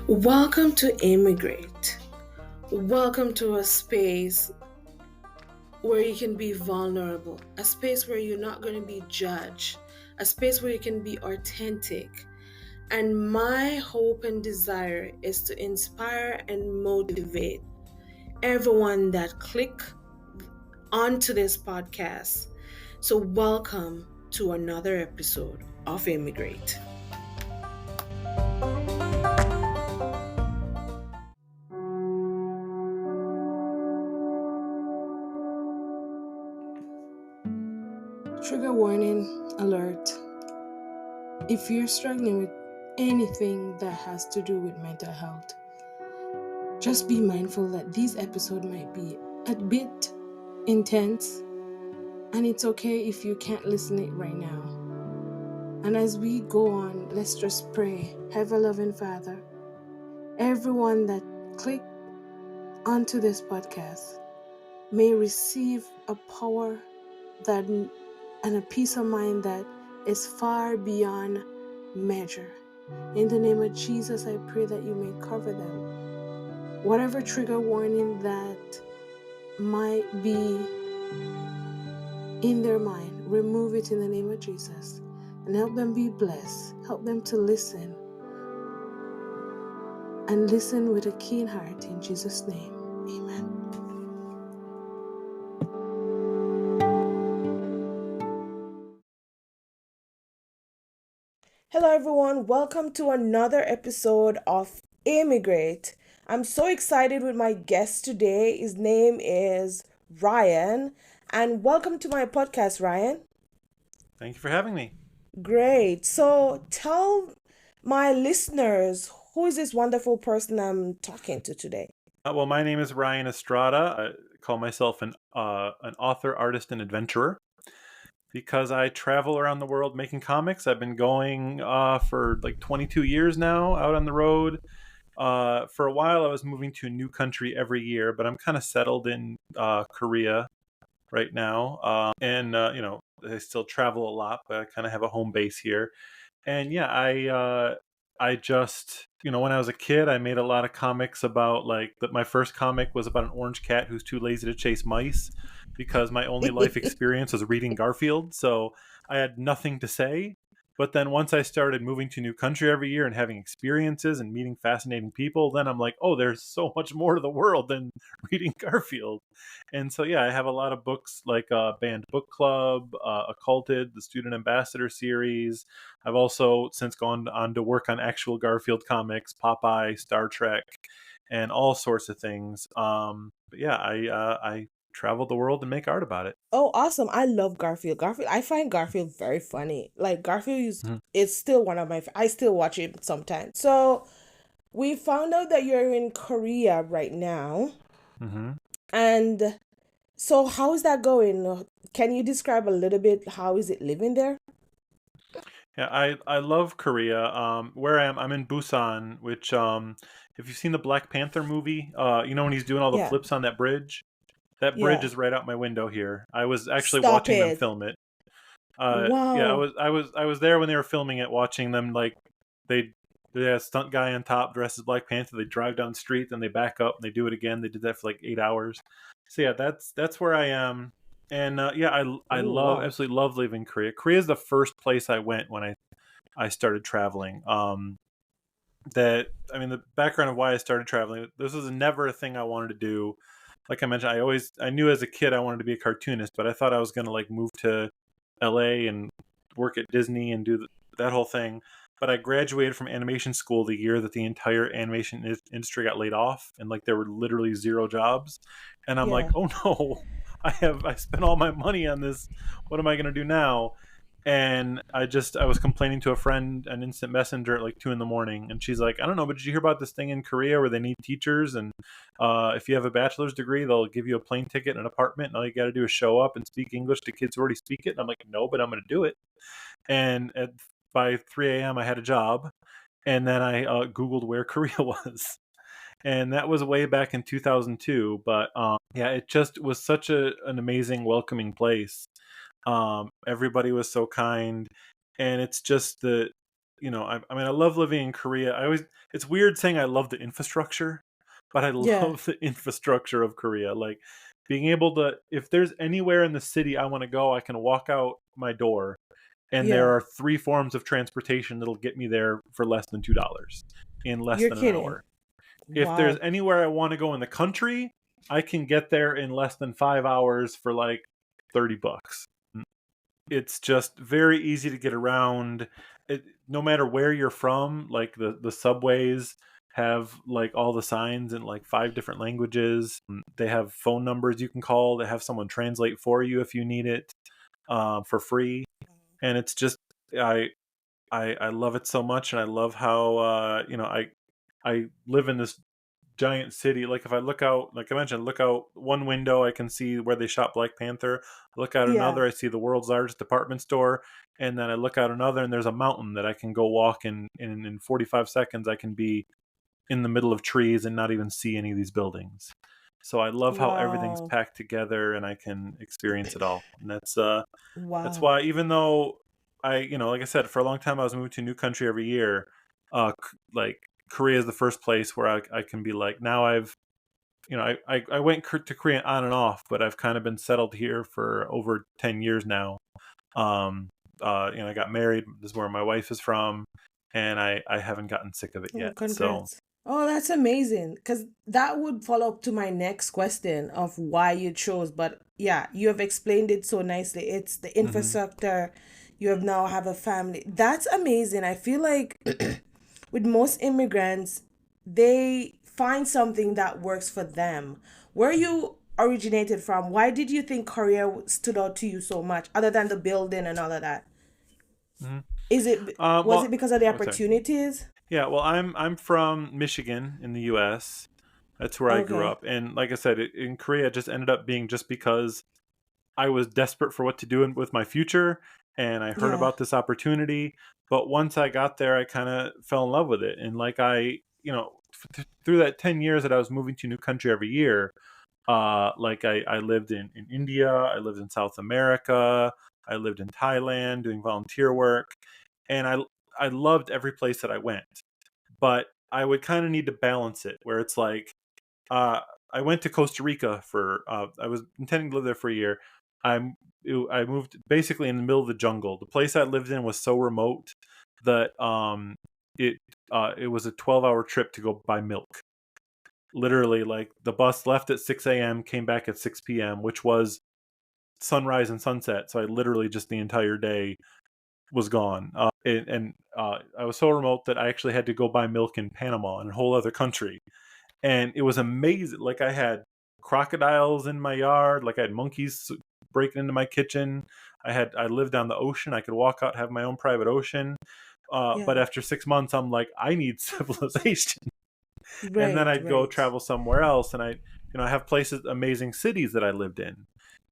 Welcome to Immigrate. Welcome to a space where you can be vulnerable, a space where you're not going to be judged, a space where you can be authentic. And my hope and desire is to inspire and motivate everyone that click onto this podcast. So welcome to another episode of Immigrate. Trigger warning alert. If you're struggling with anything that has to do with mental health, just be mindful that these episodes might be a bit intense, and it's okay if you can't listen it right now. And as we go on, let's just pray. Heavenly loving Father, everyone that clicked onto this podcast may receive a power that and a peace of mind that is far beyond measure. In the name of Jesus, I pray that you may cover them. Whatever trigger warning that might be in their mind, remove it in the name of Jesus and help them be blessed. Help them to listen and listen with a keen heart. In Jesus' name, amen. Hello everyone, welcome to another episode of Immigrate. I'm so excited with my guest today. His name is Ryan, and welcome to my podcast, Ryan. Thank you for having me. Great. So tell my listeners, who is this wonderful person I'm talking to today? Well, my name is Ryan Estrada. I call myself an author, artist, and adventurer because I travel around the world making comics. I've been going for like 22 years now out on the road. For a while, I was moving to a new country every year, but I'm kind of settled in Korea right now. I still travel a lot, but I kind of have a home base here. And yeah, I just, when I was a kid, I made a lot of comics about my first comic was about an orange cat who's too lazy to chase mice because my only life experience was reading Garfield. So I had nothing to say. But then once I started moving to a new country every year and having experiences and meeting fascinating people, then I'm like, oh, there's so much more to the world than reading Garfield. And so, yeah, I have a lot of books like Banned Book Club, Occulted, the Student Ambassador series. I've also since gone on to work on actual Garfield comics, Popeye, Star Trek, and all sorts of things. But yeah, I travel the world and make art about it. Oh, awesome. I love Garfield. I find Garfield very funny. Like Garfield Mhm. is still one of my I still watch it sometimes. So, we found out that you're in Korea right now. Mhm. And so how is that going? Can you describe a little bit how is it living there? Yeah, I love Korea. Where I am, I'm in Busan, which if you've seen the Black Panther movie, when he's doing all the Yeah. flips on that bridge. That bridge Yeah. is right out my window here. I was actually Stop watching them it. film it. Yeah, Wow. I was there when they were filming it, watching them. Like they they had a stunt guy on top dressed as Black Panther. They drive down the street, then they back up and they do it again. They did that for like 8 hours. So yeah, that's where I am. And yeah, I Oh, love wow. absolutely love leaving Korea. Korea is the first place I went when I started traveling. The background of why I started traveling. This was never a thing I wanted to do. Like I mentioned, I knew as a kid I wanted to be a cartoonist, but I thought I was going to like move to LA and work at Disney and do that whole thing. But I graduated from animation school the year that the entire animation industry got laid off, and like there were literally zero jobs. And I'm like, Yeah. oh no, I spent all my money on this. What am I going to do now? And I was complaining to a friend on instant messenger at like 2 a.m, and she's like, I don't know, but did you hear about this thing in Korea where they need teachers, and if you have a bachelor's degree they'll give you a plane ticket and an apartment, and all you got to do is show up and speak English to kids who already speak it. And I'm like, no, but I'm going to do it. And by 3 a.m I had a job, and then I googled where Korea was, and that was way back in 2002. But yeah, it just was such an amazing welcoming place. Everybody was so kind, and it's just I mean, I love living in Korea. It's weird saying I love the infrastructure, but I Yeah. love the infrastructure of Korea. Like being able to, if there's anywhere in the city I want to go, I can walk out my door and there Yeah. are three forms of transportation that'll get me there for less than $2 in less You're than an kidding. hour. If there's Wow. anywhere I want to go in the country, I can get there in less than 5 hours for like $30. It's just very easy to get around. No matter where you're from, like the subways have like all the signs in like five different languages. They have phone numbers you can call. They have someone translate for you if you need it, for free. And it's just I I love it so much, and I love how I live in this giant city. Like if I look out, like I mentioned, look out one window, I can see where they shot Black Panther. I look out Yeah. another, I see the world's largest department store, and then I look out another, and there's a mountain that I can go walk in. In 45 seconds, I can be in the middle of trees and not even see any of these buildings. So I love how everything's Wow. packed together, and I can experience it all. And that's Wow. why even though like I said, for a long time I was moving to a new country every year. Like Korea is the first place where I can be like, now I went to Korea on and off, but I've kind of been settled here for over 10 years now. Um, I got married. This is where my wife is from, and I haven't gotten sick of it Oh, yet. So, congrats. Oh, that's amazing. Because that would follow up to my next question of why you chose. But yeah, you have explained it so nicely. It's the mhm. infrastructure. You have now have a family. That's amazing. I feel like with most immigrants, they find something that works for them. Where you originated from, why did you think Korea stood out to you so much, other than the building and all of that? Mhm. Was it Well, because of the oh, sorry. opportunities? Yeah, well, I'm from Michigan in the U.S. That's where I grew Okay. up, and like I said, in Korea, it just ended up being just because I was desperate for what to do with my future, and I heard Yeah. about this opportunity. But once I got there, I kind of fell in love with it, and like through that 10 years that I was moving to a new country every year, like I lived in India, I lived in South America, I lived in Thailand doing volunteer work, and I loved every place that I went. But I would kind of need to balance it, where it's like uh, I went to Costa Rica for. I was intending to live there for a year. I'm. I moved basically in the middle of the jungle. The place I lived in was so remote that it it was a 12-hour trip to go buy milk. Literally, like the bus left at 6 a.m., came back at 6 p.m., which was sunrise and sunset. So I literally just the entire day was gone. And I was so remote that I actually had to go buy milk in Panama, in a whole other country, and it was amazing. Like I had crocodiles in my yard, like I had monkeys breaking into my kitchen. I lived on the ocean. I could walk out, have my own private ocean. But Yeah. after 6 months, I'm like, I need civilization. And then Right, I'd go right, travel somewhere else, and I have places, amazing cities that I lived in,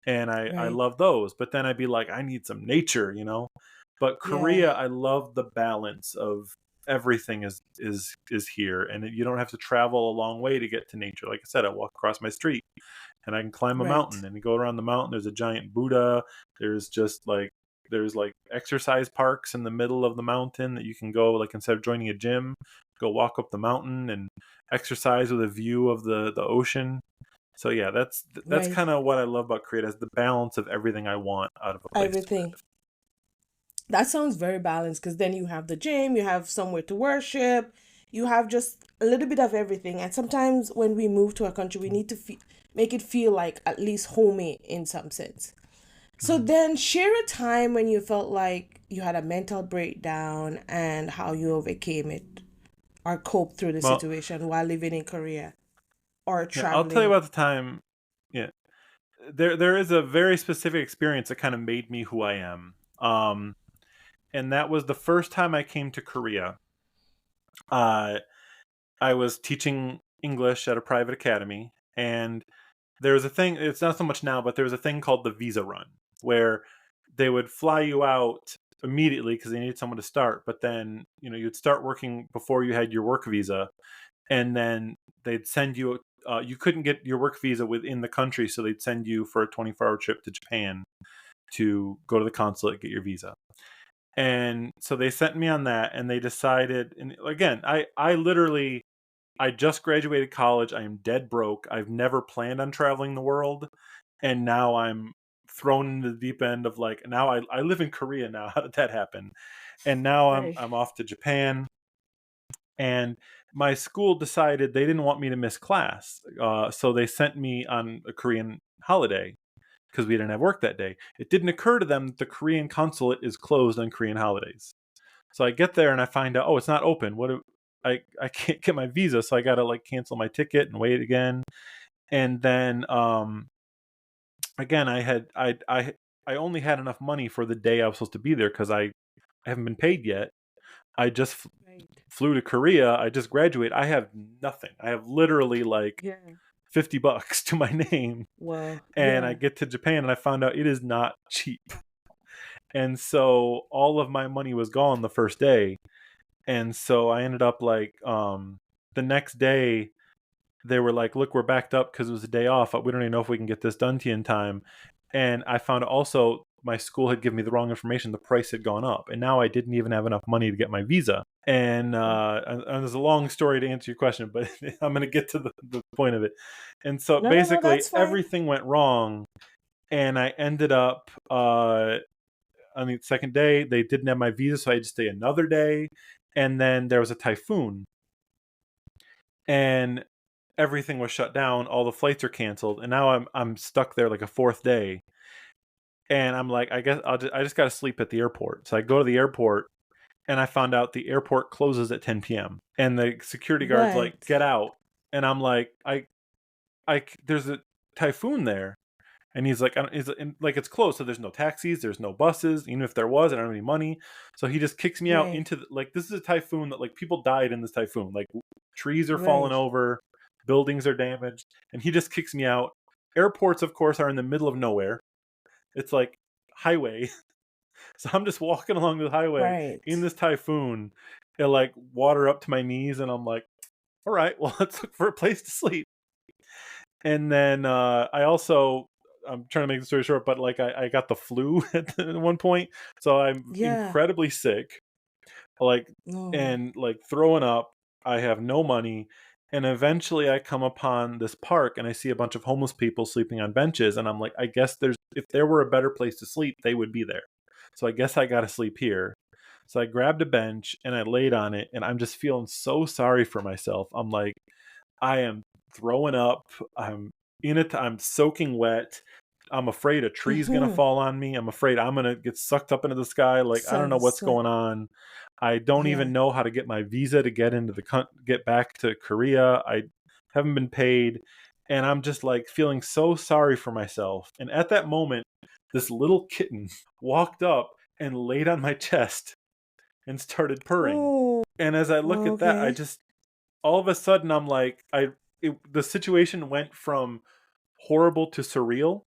and I right. love those. But then I'd be like, I need some nature. But Yeah, Korea, I love the balance of everything is here, and you don't have to travel a long way to get to nature. Like I said, I walk across my street, and I can climb a right, mountain, and you go around the mountain. There's a giant Buddha. There's just like there's like exercise parks in the middle of the mountain that you can go, like instead of joining a gym, go walk up the mountain and exercise with a view of the ocean. So yeah, that's right. kind of what I love about Korea, is the balance of everything I want out of a place to Everything. That sounds very balanced because then you have the gym, you have somewhere to worship, you have just a little bit of everything. And sometimes when we move to a country, we need to make it feel like at least homey in some sense. So live. then share a time when you felt like you had a mental breakdown and how you overcame it or coped through the Well, situation while living in Korea or yeah, I'll tell you traveling. about the time. Yeah, there is a very specific experience that kind of made me who I am. And that was the first time I came to Korea. Uh, I was teaching English at a private academy, and there was a thing. It's not so much now, but there was a thing called the visa run, where they would fly you out immediately because they needed someone to start. But then you'd start working before you had your work visa, and then they'd send you. You couldn't get your work visa within the country, so they'd send you for a 24-hour trip to Japan to go to the consulate, get your visa. And so they sent me on that, and they decided, and again, I just graduated college. I am dead broke. I've never planned on traveling the world. And now I'm thrown into the deep end of like, now I live in Korea now. How did that happen? And now Right. I'm off to Japan. And my school decided they didn't want me to miss class. So they sent me on a Korean holiday because we didn't have work that day. It didn't occur to them that the Korean consulate is closed on Korean holidays. So I get there and I find out, oh, it's not open. I can't get my visa, so I gotta like cancel my ticket and wait again. And then again, I only had enough money for the day I was supposed to be there because I haven't been paid yet. I just Right. flew to Korea. I just graduated. I have nothing. I have literally like Yeah. $50 to my name. Well, And I yeah. get to Japan and I found out it is not cheap. And so all of my money was gone the first day. And so I ended up like the next day they were like, look, we're backed up because it was a day off. We don't even know if we can get this done to you in time. And I found also my school had given me the wrong information. The price had gone up. And now I didn't even have enough money to get my visa. And there's a long story to answer your question, but I'm going to get to the point of it. And so No, no, no, basically that's fine. everything went wrong. And I ended up on the second day, they didn't have my visa. So I had to stay another day. And then there was a typhoon. And everything was shut down. All the flights are canceled, and now I'm stuck there like a fourth day. And I'm like, I guess I just got to sleep at the airport. So I go to the airport, and I found out the airport closes at 10 p.m. And the security guard's like, Right. get out. And I'm like, there's a typhoon there. And he's like, like it's closed, so there's no taxis, there's no buses. Even if there was, I don't have any money. So he just kicks me out Right. into like this is a typhoon that like people died in this typhoon. Like trees are falling Right. over, buildings are damaged, and he just kicks me out. Airports, of course, are in the middle of nowhere. It's like highway, so I'm just walking along the highway in Right. this typhoon, and like water up to my knees, and I'm like, all right, well, let's look for a place to sleep. And then I'm trying to make the story short, but like I got the flu at one point, so I'm Yeah. incredibly sick, like No. and like throwing up. I have no money, and eventually I come upon this park and I see a bunch of homeless people sleeping on benches, and I'm like, I guess if there were a better place to sleep, they would be there. So I guess I got to sleep here. So I grabbed a bench and I laid on it, and I'm just feeling so sorry for myself. I'm like, I am throwing up. I'm in it. I'm soaking wet. I'm afraid a tree's gonna Mm-hmm. fall on me. I'm afraid I'm gonna get sucked up into the sky. Like I don't know what's So going on. I don't even yeah. know how to get my visa to get into get back to Korea. I haven't been paid, and I'm just like feeling so sorry for myself. And at that moment, this little kitten walked up and laid on my chest and started purring. Oh. And as I look at that, I Okay. just all of a sudden I'm like the situation went from horrible to surreal,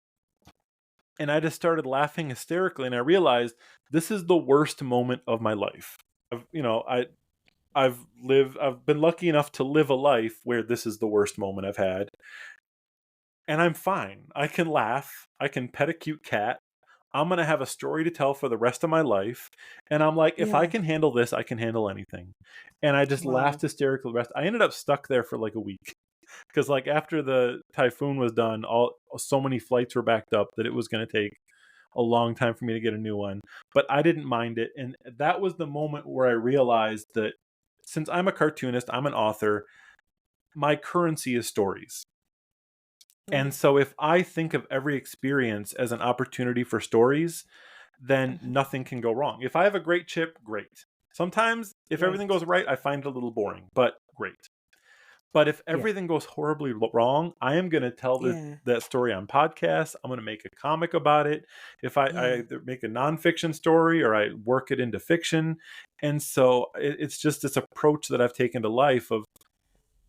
and I just started laughing hysterically, and I realized this is the worst moment of my life. I've, you know, I've been lucky enough to live a life where this is the worst moment I've had, and I'm fine. I can laugh, I can pet a cute cat. I'm going to have a story to tell for the rest of my life. And I'm like, if I Yeah. can handle this, I can handle anything. And I just laughed Wow. hysterically the rest. I ended up stuck there for like a week because like after the typhoon was done, so many flights were backed up that it was going to take a long time for me to get a new one. But I didn't mind it, and that was the moment where I realized that since I'm a cartoonist, I'm an author, my currency is stories. And Right. so if I think of every experience as an opportunity for stories, then Mm-hmm. nothing can go wrong. If I have a great chip, great. Sometimes if everything Right. goes right, I find it a little boring, but great. But if Yeah. everything goes horribly wrong, I am going to tell Yeah. that story on podcasts. I'm going to make a comic about it. If I Yeah. either make a nonfiction story or I work it into fiction. And so it's just this approach that I've taken to life of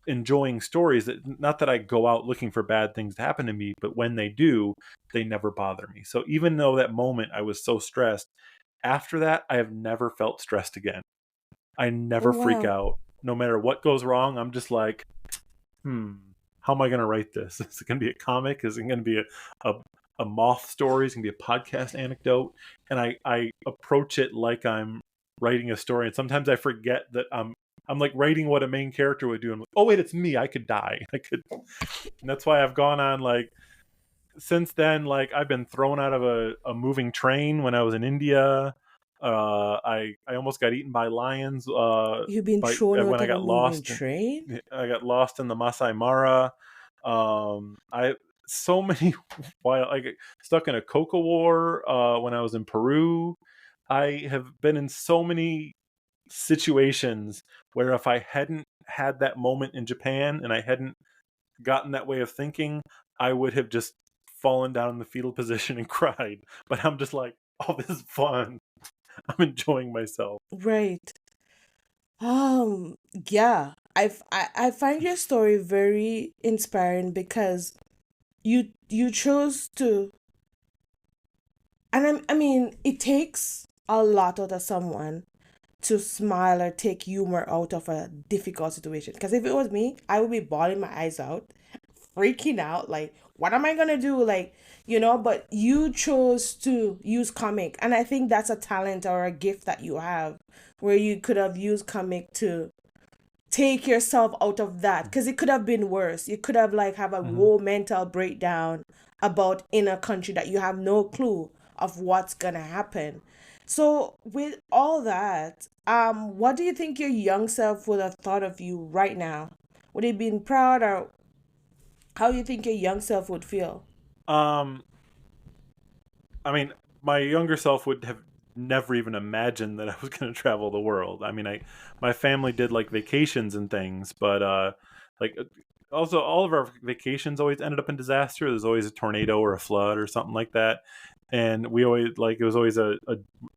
enjoying stories that not that I go out looking for bad things to happen to me, but when they do, they never bother me. So even though that moment I was so stressed, after that, I have never felt stressed again. I Oh never freak wow. out. No matter what goes wrong, I'm just like, how am I going to write this? Is it going to be a comic? Is it going to be a a moth story. It's gonna be a podcast anecdote, and I approach it like I'm writing a story. And sometimes I forget that I'm like writing what a main character would do. I'm like, oh wait, it's me. I could die. I could, and that's why I've gone on like since then. Like I've been thrown out of a moving train when I was in India. I almost got eaten by lions. You've been By thrown when out I of a got moving lost. train? I got lost in the Masai Mara. I so many while I got stuck in a coca war when I was in Peru. I have been in so many situations where if I hadn't had that moment in Japan and I hadn't gotten that way of thinking, I would have just fallen down in the fetal position and cried. But I'm just like, oh, this is fun. I'm enjoying myself. Right. Yeah. I find your story very inspiring because you chose to, and I mean, it takes a lot out of someone to smile or take humor out of a difficult situation. Because if it was me, I would be bawling my eyes out, freaking out, like, what am I gonna do? Like, but you chose to use comic. And I think that's a talent or a gift that you have where you could have used comic to take yourself out of that, because it could have been worse. You could have like have a Mm-hmm. whole mental breakdown about in a country that you have no clue of what's gonna happen. So with all that, what do you think your young self would have thought of you right now? Would he been proud, or how do you think your young self would feel? Um, I mean, my younger self would have never even imagined that I was going to travel the world. I mean, my family did like vacations and things, but like also all of our vacations always ended up in disaster. There's always a tornado or a flood or something like that, and we always like it was always a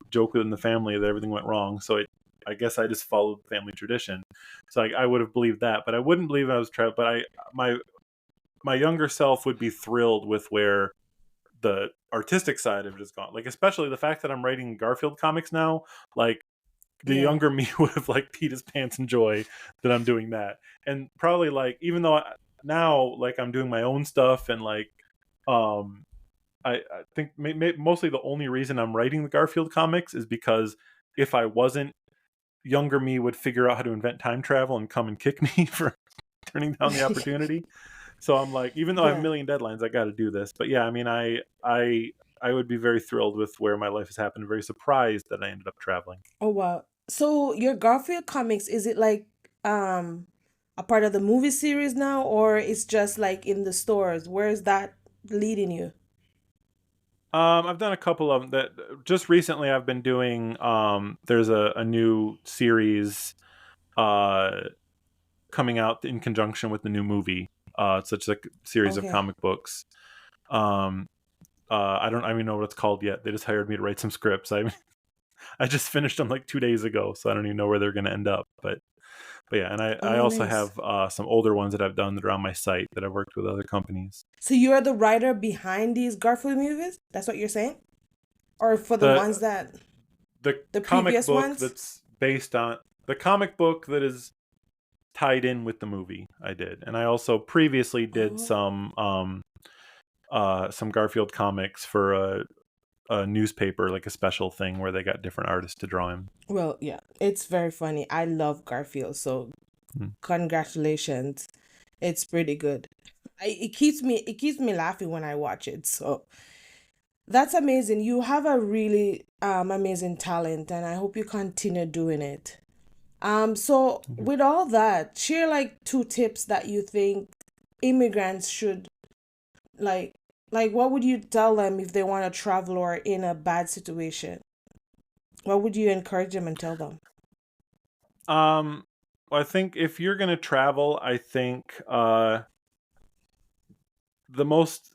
joke within the family that everything went wrong. So I guess I just followed family tradition. So I would have believed that, but I wouldn't believe I was traveling. But my my younger self would be thrilled with where the artistic side of it is gone. Like especially the fact that I'm writing Garfield comics now. Like the Yeah. younger me would have like peed his pants in joy that I'm doing that, and probably like even though now like I'm doing my own stuff and like um I think mostly the only reason I'm writing the Garfield comics is because if I wasn't, younger me would figure out how to invent time travel and come and kick me for turning down the opportunity. So I'm like, even though I have a Yeah. million deadlines, I got to do this. But yeah, I mean, I would be very thrilled with where my life has happened. Very surprised that I ended up traveling. Oh wow. So your Garfield comics, is it like um a part of the movie series now, or it's just like in the stores? Where is that leading you? I've done a couple of them. That just recently I've been doing. There's a new series uh, coming out in conjunction with the new movie. It's such a series of Okay. comic books. Um, I don't even know what it's called yet. They just hired me to write some scripts. I just finished them like 2 days ago, so I don't even know where they're going to end up. But yeah, and I Oh, also nice. have some older ones that I've done that are on my site that I've worked with other companies. So you're the writer behind these Garfield movies? That's what you're saying? Or for the The ones that the the comic previous book ones? that's based on the comic book that is tied in with the movie I did, and I also previously did Oh, some Garfield comics for a newspaper, like a special thing where they got different artists to draw him. well, yeah. It's very funny. I love Garfield, so Mm. congratulations. It's pretty good. It keeps me laughing when I watch it. So that's amazing. You have a really amazing talent, and I hope you continue doing it. So with all that, share like two tips that you think immigrants should like what would you tell them if they want to travel or in a bad situation? What would you encourage them and tell them? Um, well, I think if you're gonna travel, I think one of the most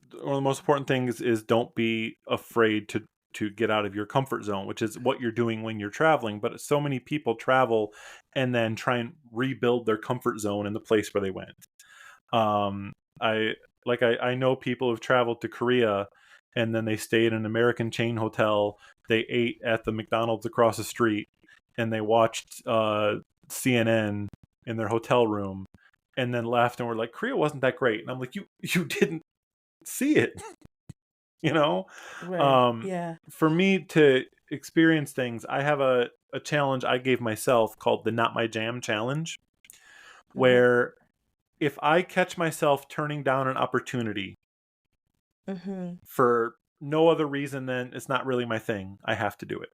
important things is don't be afraid to get out of your comfort zone, which is what you're doing when you're traveling. But so many people travel and then try and rebuild their comfort zone in the place where they went. Um, I I know people who've traveled to Korea and then they stayed in an American chain hotel. They ate at the McDonald's across the street and they watched CNN in their hotel room and then left and were like, Korea wasn't that great. And I'm like, you didn't see it. you know? Right. Um, Yeah. for me to experience things, I have a challenge I gave myself called the Not My Jam challenge, Mm-hmm. where if I catch myself turning down an opportunity Mm-hmm. for no other reason than it's not really my thing, I have to do it.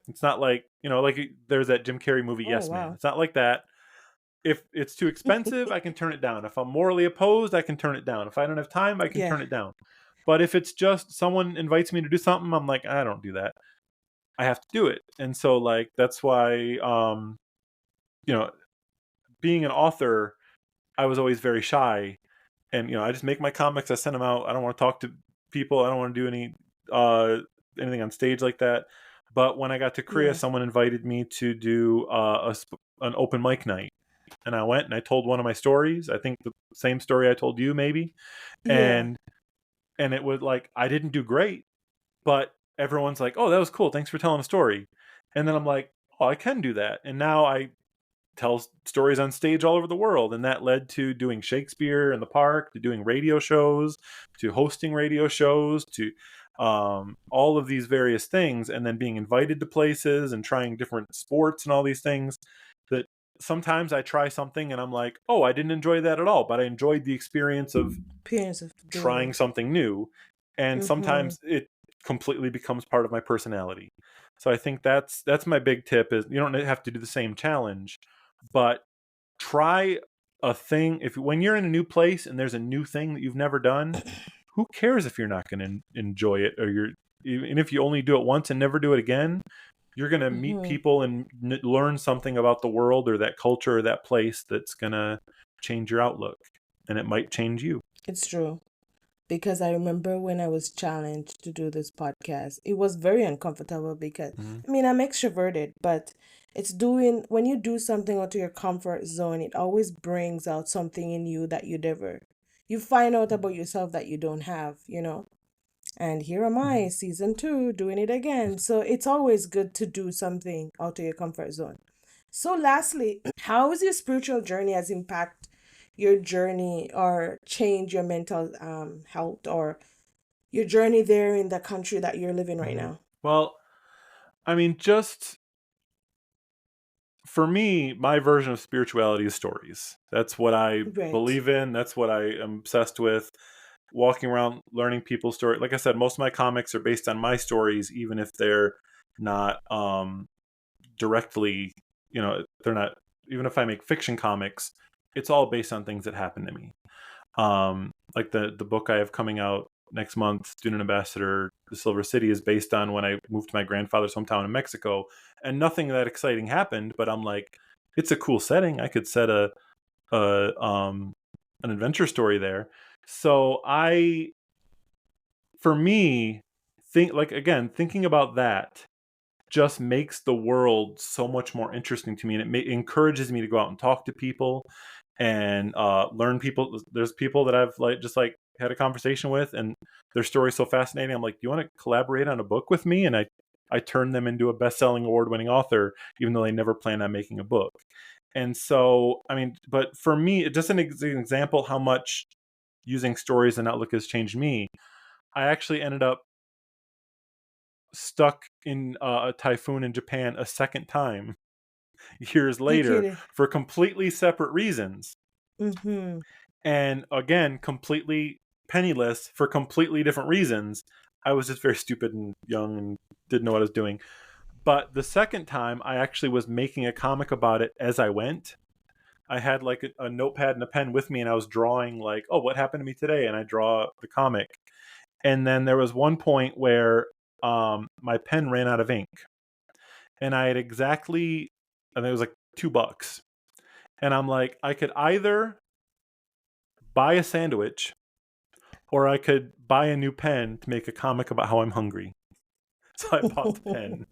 It's not like, like there's that Jim Carrey movie, Oh Yes Man. wow. It's not like that. If it's too expensive, I can turn it down. If I'm morally opposed, I can turn it down. If I don't have time, I can Yeah. turn it down. But if it's just someone invites me to do something, I'm like, I don't do that. I have to do it. And so like that's why you know, being an author, I was always very shy. And I just make my comics, I send them out. I don't want to talk to people. I don't want to do uh anything on stage like that. But when I got to Korea, Yeah. someone invited me to do an open mic night. And I went and I told one of my stories. I think the same story I told you maybe. Yeah. And it was like I didn't do great, but everyone's like, "Oh, that was cool. Thanks for telling a story." And then I'm like, "Oh, I can do that." And now I tell stories on stage all over the world, and that led to doing Shakespeare in the park, to doing radio shows, to hosting radio shows, to all of these various things, and then being invited to places and trying different sports and all these things that sometimes I try something and I'm like, oh, I didn't enjoy that at all, but I enjoyed the experience of Appearance of doing trying it. something new. And Mm-hmm. sometimes it completely becomes part of my personality. So I think that's my big tip is you don't have to do the same challenge, but try a thing. If when you're in a new place and there's a new thing that you've never done, who cares if you're not going to enjoy it, or even if you only do it once and never do it again, you're going to meet Mm-hmm. people and learn something about the world or that culture or that place that's going to change your outlook, and it might change you. It's true. Because I remember when I was challenged to do this podcast, it was very uncomfortable because, Mm-hmm. I mean, I'm extroverted, but it's doing, when you do something out of your comfort zone, it always brings out something in you that you find out about yourself that you don't have, you know? And here am I, season two, doing it again. So it's always good to do something out of your comfort zone. So, lastly, how has your spiritual journey has impact your journey or change your mental health or your journey there in the country that you're living right Mm-hmm. now? Well, I mean, just for me, my version of spirituality is stories. That's what I Right. believe in. That's what I am obsessed with. Walking around, learning people's story. Like I said, most of my comics are based on my stories, even if they're not directly, they're not. Even if I make fiction comics, it's all based on things that happen to me. Like the book I have coming out next month, Student Ambassador, The Silver City, is based on when I moved to my grandfather's hometown in Mexico, and nothing that exciting happened. But I'm like, it's a cool setting. I could set a an adventure story there. So for me, thinking about that just makes the world so much more interesting to me, and it encourages me to go out and talk to people and learn people. There's people that I've just had a conversation with, and their story's so fascinating. I'm like, do you want to collaborate on a book with me? And I turn them into a best-selling award-winning author, even though they never planned on making a book. And so, I mean, but for me, just an example how much using stories and outlook has changed me. I actually ended up stuck in a typhoon in Japan a second time years You later kidding? for completely separate reasons. Mm-hmm. And again, completely penniless for completely different reasons. I was just very stupid and young and didn't know what I was doing. But the second time, I actually was making a comic about it as I went. I had like a notepad and a pen with me, and I was drawing like, oh, what happened to me today? And I draw the comic. And then there was one point where my pen ran out of ink, and I had exactly, and it was like $2. And I'm like, I could either buy a sandwich or I could buy a new pen to make a comic about how I'm hungry. So I bought the pen,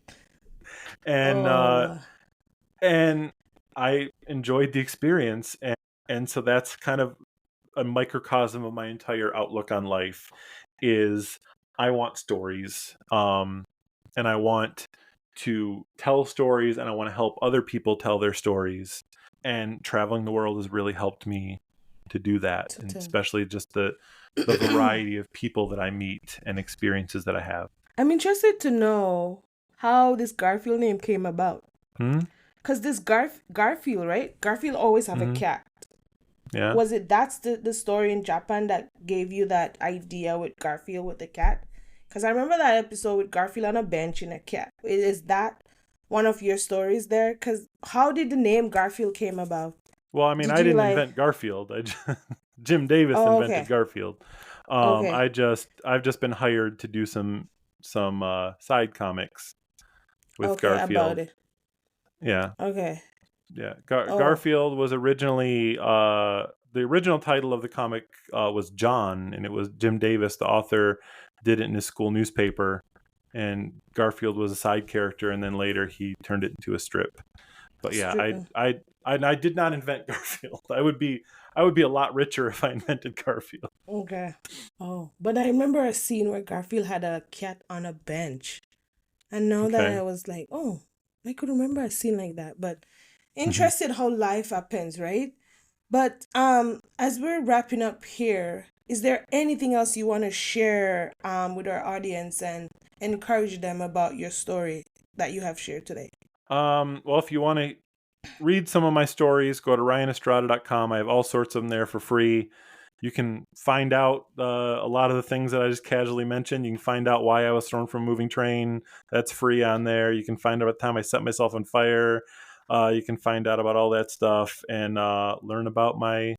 and Oh, and I enjoyed the experience, and so that's kind of a microcosm of my entire outlook on life. Is I want stories, and I want to tell stories, and I want to help other people tell their stories. And traveling the world has really helped me to do that, To and tell. especially just the variety of people that I meet and experiences that I have. I'm interested to know how this Garfield name came about. Hmm? Because this Garfield, right? Garfield always have a Hmm. cat. Yeah. Was it that's the story in Japan that gave you that idea with Garfield with the cat? Because I remember that episode with Garfield on a bench and a cat. Is that one of your stories there? Because how did the name Garfield came about? Well, I mean, Did I you didn't like? invent Garfield. Jim Davis Oh, invented okay, Garfield. okay, I've just been hired to do some side comics with okay, about Garfield. it. Yeah, Okay. yeah. Oh, Garfield was originally the original title of the comic was John, and it was Jim Davis, the author, did it in his school newspaper, and Garfield was a side character, and then later he turned it into a strip. But yeah, stripping. I did not invent Garfield. I would be a lot richer if I invented Garfield. Okay. Oh, but I remember a scene where Garfield had a cat on a bench. And now that Okay. I was like, oh, I could remember a scene like that. But Hmm. interested how life happens, right? But as we're wrapping up here, is there anything else you want to share with our audience and encourage them about your story that you have shared today? Well, if you want to read some of my stories, go to ryanestrada.com. I have all sorts of them there for free. You can find out a lot of the things that I just casually mentioned. You can find out why I was thrown from a moving train. That's free on there. You can find out about the time I set myself on fire. You can find out about all that stuff and learn about my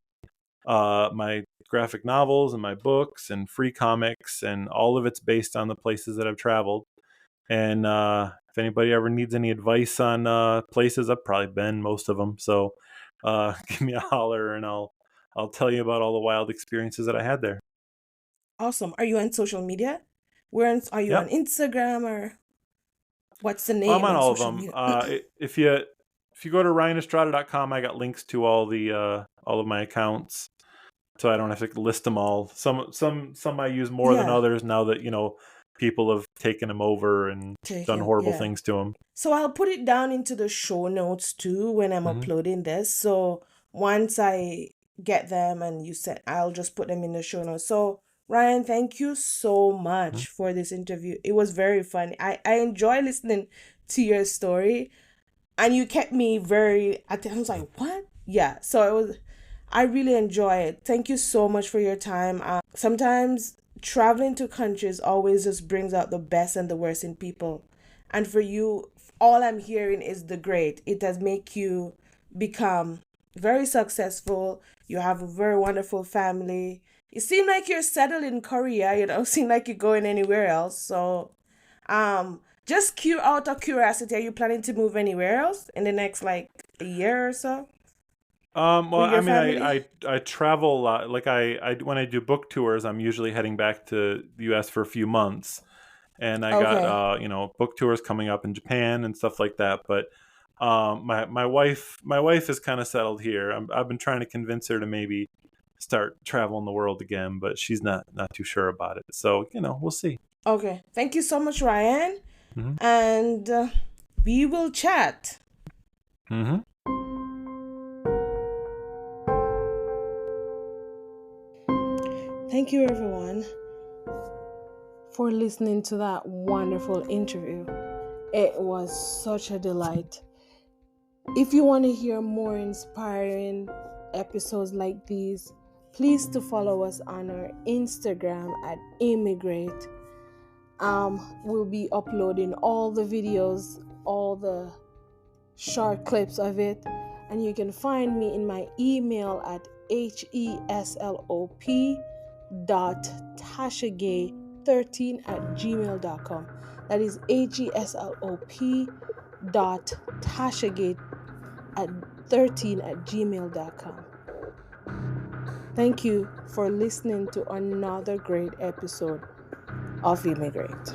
graphic novels and my books and free comics, and all of it's based on the places that I've traveled. And if anybody ever needs any advice on places, I've probably been most of them. So give me a holler, and I'll tell you about all the wild experiences that I had there. Awesome. Are you on social media? Are you on Yep, Instagram or what's the I'm name on on all of social them. media? If you go to ryanestrada.com, I got links to all of my accounts, so I don't have to list them all. Some I use more than Yeah, others now that people have taken them over and done taken. horrible Yeah. things to them. So I'll put it down into the show notes too when I'm Hmm. uploading this. So once I get them and you said I'll just put them in the show notes. So Ryan, thank you so much for this interview. It was very fun. I enjoy listening to your story and you kept me I was like, what? Yeah. So I really enjoy it. Thank you so much for your time. Sometimes traveling to countries always just brings out the best and the worst in people. And for you, all I'm hearing is the great. It has make you become very successful. You have a very wonderful family. You seem like you're settled in Korea. You don't seem like you're going anywhere else. So, just out of curiosity, are you planning to move anywhere else in the next like a year or so Well, with I your mean, family? I travel a lot. Like I when I do book tours, I'm usually heading back to the U.S. for a few months, and I got Okay. book tours coming up in Japan and stuff like that. But my wife is kind of settled here. I've been trying to convince her to maybe start traveling the world again, but she's not too sure about it. So we'll see. Okay. Thank you so much, Ryan. Hmm. And we will chat. Hmm. Thank you, everyone, for listening to that wonderful interview. It was such a delight. If you want to hear more inspiring episodes like these, please to follow us on our Instagram at immigrate. We'll be uploading all the videos, all the short clips of it, and you can find me in my email at heslop.tashagay13@gmail.com. That is heslop.tashagay13@gmail.com. Thank you for listening to another great episode of Immigrate.